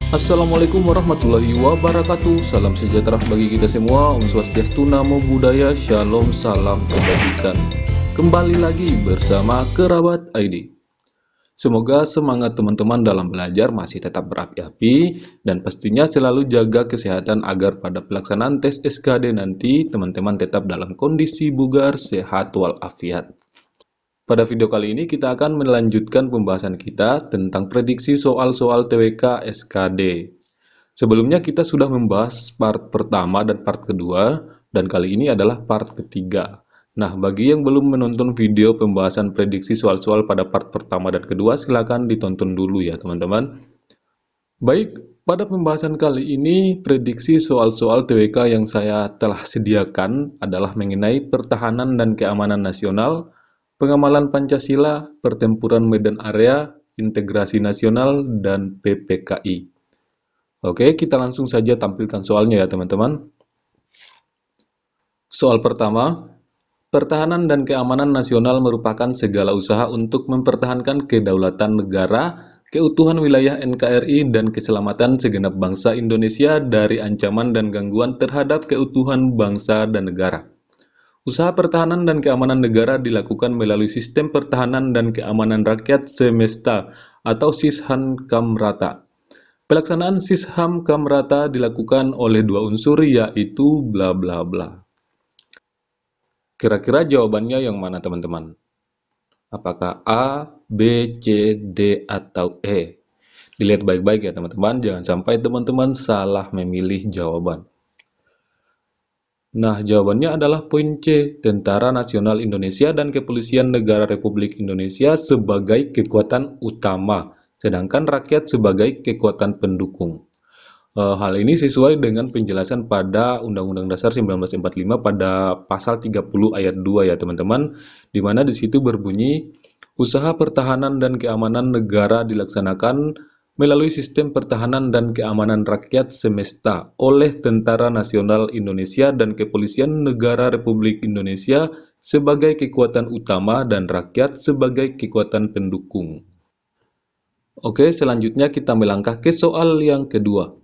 Assalamualaikum warahmatullahi wabarakatuh. Salam sejahtera bagi kita semua. Om Swastiastu, Namo Buddhaya, Shalom, salam kebajikan. Kembali lagi bersama Kerabat ID. Semoga semangat teman-teman dalam belajar masih tetap berapi-api dan pastinya selalu jaga kesehatan agar pada pelaksanaan tes SKD nanti teman-teman tetap dalam kondisi bugar, sehat walafiat. Pada video kali ini kita akan melanjutkan pembahasan kita tentang prediksi soal-soal TWK SKD. Sebelumnya kita sudah membahas part pertama dan part kedua, dan kali ini adalah part ketiga. Nah, bagi yang belum menonton video pembahasan prediksi soal-soal pada part pertama dan kedua, silakan ditonton dulu ya teman-teman. Baik, pada pembahasan kali ini, prediksi soal-soal TWK yang saya telah sediakan adalah mengenai pertahanan dan keamanan nasional, pengamalan Pancasila, pertempuran medan area, integrasi nasional, dan PPKI. Oke, kita langsung saja tampilkan soalnya ya teman-teman. Soal pertama, pertahanan dan keamanan nasional merupakan segala usaha untuk mempertahankan kedaulatan negara, keutuhan wilayah NKRI, dan keselamatan segenap bangsa Indonesia dari ancaman dan gangguan terhadap keutuhan bangsa dan negara. Usaha pertahanan dan keamanan negara dilakukan melalui sistem pertahanan dan keamanan rakyat semesta atau SISHAN Kamrata. Pelaksanaan SISHAN Kamrata dilakukan oleh dua unsur yaitu bla bla bla. Kira-kira jawabannya yang mana teman-teman? Apakah A, B, C, D, atau E? Dilihat baik-baik ya teman-teman, jangan sampai teman-teman salah memilih jawaban. Nah, jawabannya adalah poin C, Tentara Nasional Indonesia dan Kepolisian Negara Republik Indonesia sebagai kekuatan utama, sedangkan rakyat sebagai kekuatan pendukung. Hal ini sesuai dengan penjelasan pada Undang-Undang Dasar 1945 pada pasal 30 ayat 2 ya teman-teman, di mana di situ berbunyi, usaha pertahanan dan keamanan negara dilaksanakan melalui sistem pertahanan dan keamanan rakyat semesta oleh Tentara Nasional Indonesia dan Kepolisian Negara Republik Indonesia sebagai kekuatan utama dan rakyat sebagai kekuatan pendukung. Oke, selanjutnya kita melangkah ke soal yang kedua.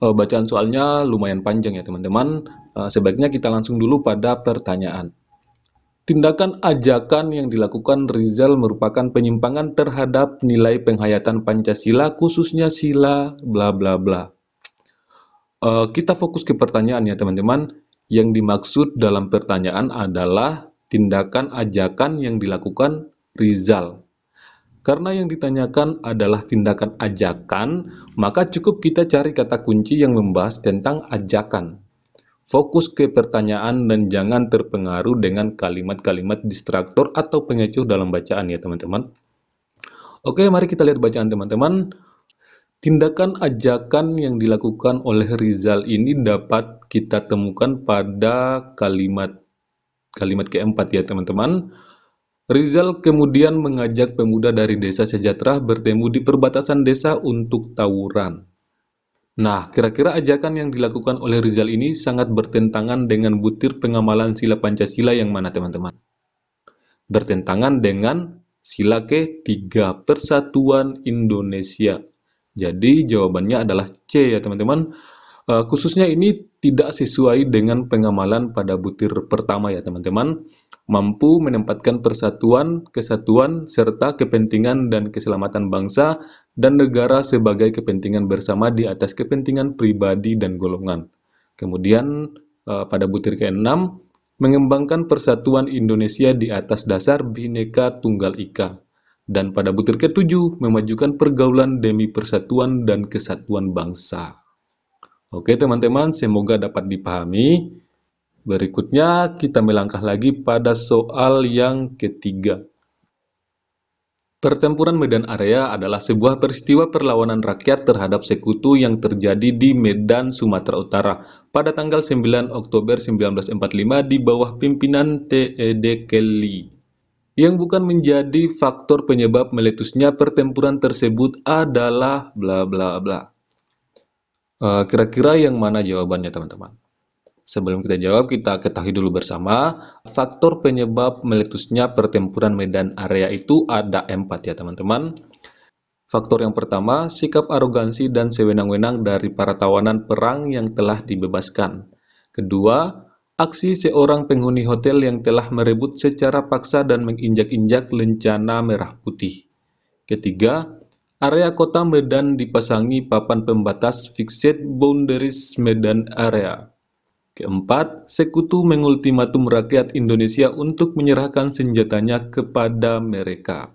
Bacaan soalnya lumayan panjang ya teman-teman. Sebaiknya kita langsung dulu pada pertanyaan. Tindakan ajakan yang dilakukan Rizal merupakan penyimpangan terhadap nilai penghayatan Pancasila, khususnya sila bla bla bla. Kita fokus ke pertanyaan ya teman-teman. Yang dimaksud dalam pertanyaan adalah tindakan ajakan yang dilakukan Rizal. Karena yang ditanyakan adalah tindakan ajakan, maka cukup kita cari kata kunci yang membahas tentang ajakan. Fokus ke pertanyaan dan jangan terpengaruh dengan kalimat-kalimat distraktor atau pengecuh dalam bacaan ya teman-teman. Oke, mari kita lihat bacaan teman-teman. Tindakan ajakan yang dilakukan oleh Rizal ini dapat kita temukan pada kalimat keempat ya teman-teman. Rizal kemudian mengajak pemuda dari desa Sejahtera bertemu di perbatasan desa untuk tawuran. Nah, kira-kira ajakan yang dilakukan oleh Rizal ini sangat bertentangan dengan butir pengamalan sila Pancasila yang mana teman-teman? Bertentangan dengan sila ketiga, Persatuan Indonesia. Jadi jawabannya adalah C ya teman-teman. Khususnya ini tidak sesuai dengan pengamalan pada butir pertama ya teman-teman. Mampu menempatkan persatuan, kesatuan, serta kepentingan dan keselamatan bangsa dan negara sebagai kepentingan bersama di atas kepentingan pribadi dan golongan. Kemudian pada butir ke-6, mengembangkan persatuan Indonesia di atas dasar Bhinneka Tunggal Ika. Dan pada butir ke-7, memajukan pergaulan demi persatuan dan kesatuan bangsa. Oke teman-teman, semoga dapat dipahami. Berikutnya kita melangkah lagi pada soal yang ketiga. Pertempuran Medan Area adalah sebuah peristiwa perlawanan rakyat terhadap sekutu yang terjadi di Medan, Sumatera Utara pada tanggal 9 Oktober 1945 di bawah pimpinan T.E.D. Kelly. Yang bukan menjadi faktor penyebab meletusnya pertempuran tersebut adalah bla bla bla. Kira-kira yang mana jawabannya teman-teman? Sebelum kita jawab, kita ketahui dulu bersama, faktor penyebab meletusnya pertempuran Medan Area itu ada 4 ya teman-teman. Faktor yang pertama, sikap arogansi dan sewenang-wenang dari para tawanan perang yang telah dibebaskan. Kedua, aksi seorang penghuni hotel yang telah merebut secara paksa dan menginjak-injak lencana merah putih. Ketiga, area kota Medan dipasangi papan pembatas Fixed Boundaries Medan Area. Keempat, sekutu mengultimatum rakyat Indonesia untuk menyerahkan senjatanya kepada mereka.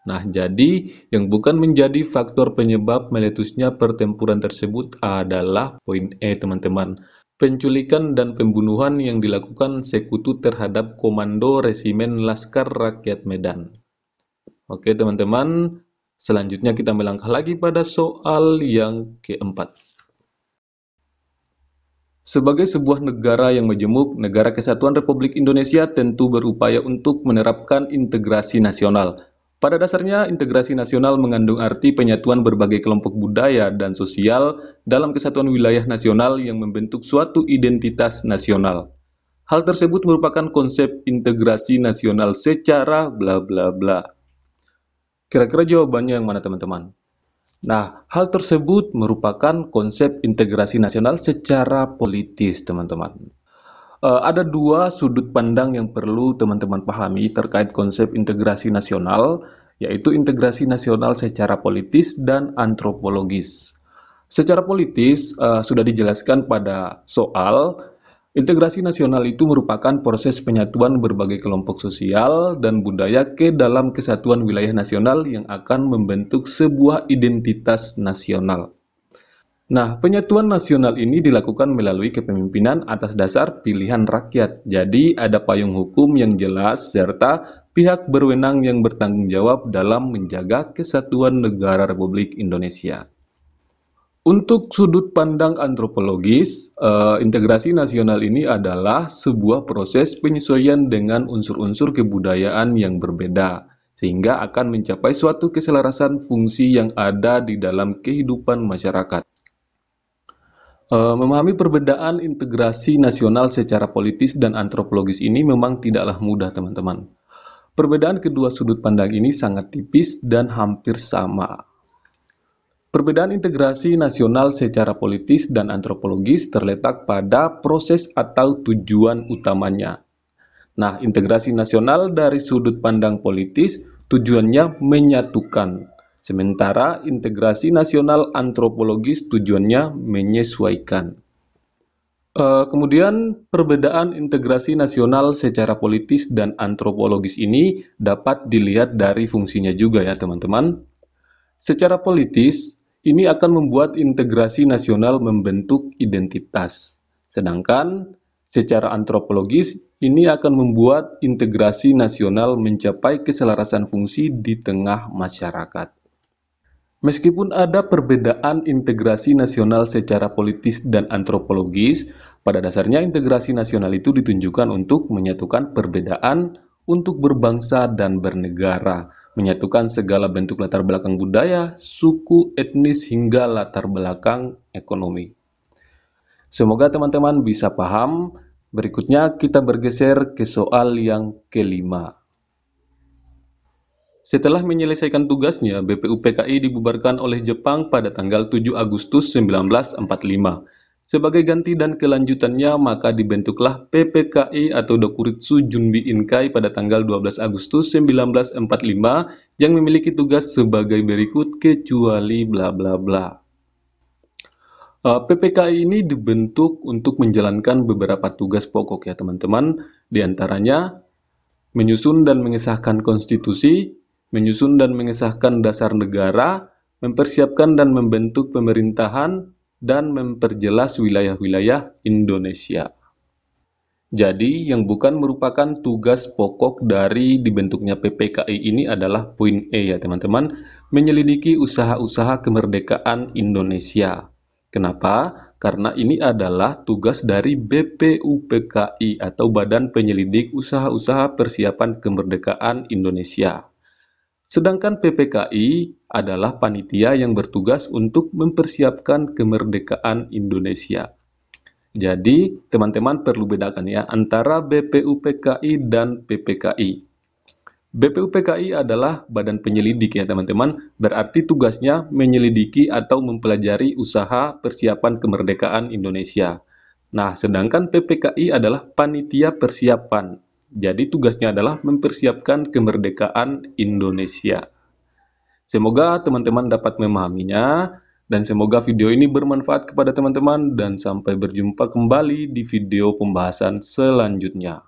Nah, jadi yang bukan menjadi faktor penyebab meletusnya pertempuran tersebut adalah poin E, teman-teman. Penculikan dan pembunuhan yang dilakukan sekutu terhadap Komando Resimen Laskar Rakyat Medan. Oke, teman-teman. Selanjutnya kita melangkah lagi pada soal yang keempat. Sebagai sebuah negara yang majemuk, Negara Kesatuan Republik Indonesia tentu berupaya untuk menerapkan integrasi nasional. Pada dasarnya, integrasi nasional mengandung arti penyatuan berbagai kelompok budaya dan sosial dalam kesatuan wilayah nasional yang membentuk suatu identitas nasional. Hal tersebut merupakan konsep integrasi nasional secara bla bla bla. Kira-kira jawabannya yang mana, teman-teman? Nah, hal tersebut merupakan konsep integrasi nasional secara politis, teman-teman. Ada dua sudut pandang yang perlu teman-teman pahami terkait konsep integrasi nasional, yaitu integrasi nasional secara politis dan antropologis. Secara politis, sudah dijelaskan pada soal, integrasi nasional itu merupakan proses penyatuan berbagai kelompok sosial dan budaya ke dalam kesatuan wilayah nasional yang akan membentuk sebuah identitas nasional. Nah, penyatuan nasional ini dilakukan melalui kepemimpinan atas dasar pilihan rakyat. Jadi, ada payung hukum yang jelas serta pihak berwenang yang bertanggung jawab dalam menjaga kesatuan negara Republik Indonesia. Untuk sudut pandang antropologis, integrasi nasional ini adalah sebuah proses penyesuaian dengan unsur-unsur kebudayaan yang berbeda, sehingga akan mencapai suatu keselarasan fungsi yang ada di dalam kehidupan masyarakat. Memahami perbedaan integrasi nasional secara politis dan antropologis ini memang tidaklah mudah, teman-teman. Perbedaan kedua sudut pandang ini sangat tipis dan hampir sama. Perbedaan integrasi nasional secara politis dan antropologis terletak pada proses atau tujuan utamanya. Nah, integrasi nasional dari sudut pandang politis tujuannya menyatukan. Sementara integrasi nasional antropologis tujuannya menyesuaikan. Kemudian perbedaan integrasi nasional secara politis dan antropologis ini dapat dilihat dari fungsinya juga ya teman-teman. Secara politis, ini akan membuat integrasi nasional membentuk identitas. Sedangkan secara antropologis, ini akan membuat integrasi nasional mencapai keselarasan fungsi di tengah masyarakat. Meskipun ada perbedaan integrasi nasional secara politis dan antropologis, pada dasarnya integrasi nasional itu ditunjukkan untuk menyatukan perbedaan untuk berbangsa dan bernegara, menyatukan segala bentuk latar belakang budaya, suku, etnis, hingga latar belakang ekonomi. Semoga teman-teman bisa paham. Berikutnya kita bergeser ke soal yang kelima. Setelah menyelesaikan tugasnya, BPUPKI dibubarkan oleh Jepang pada tanggal 7 Agustus 1945. Sebagai ganti dan kelanjutannya, maka dibentuklah PPKI atau Dokuritsu Junbi Inkai pada tanggal 12 Agustus 1945 yang memiliki tugas sebagai berikut kecuali bla bla bla. PPKI ini dibentuk untuk menjalankan beberapa tugas pokok ya teman-teman, diantaranya menyusun dan mengesahkan konstitusi, menyusun dan mengesahkan dasar negara, mempersiapkan dan membentuk pemerintahan, dan memperjelas wilayah-wilayah Indonesia. Jadi, yang bukan merupakan tugas pokok dari dibentuknya PPKI ini adalah poin E ya teman-teman, menyelidiki usaha-usaha kemerdekaan Indonesia. Kenapa? Karena ini adalah tugas dari BPUPKI atau Badan Penyelidik Usaha-Usaha Persiapan Kemerdekaan Indonesia. Sedangkan PPKI adalah panitia yang bertugas untuk mempersiapkan kemerdekaan Indonesia. Jadi, teman-teman perlu bedakan ya antara BPUPKI dan PPKI. BPUPKI adalah badan penyelidik ya teman-teman, berarti tugasnya menyelidiki atau mempelajari usaha persiapan kemerdekaan Indonesia. Nah, sedangkan PPKI adalah panitia persiapan. Jadi tugasnya adalah mempersiapkan kemerdekaan Indonesia. Semoga teman-teman dapat memahaminya dan semoga video ini bermanfaat kepada teman-teman dan sampai berjumpa kembali di video pembahasan selanjutnya.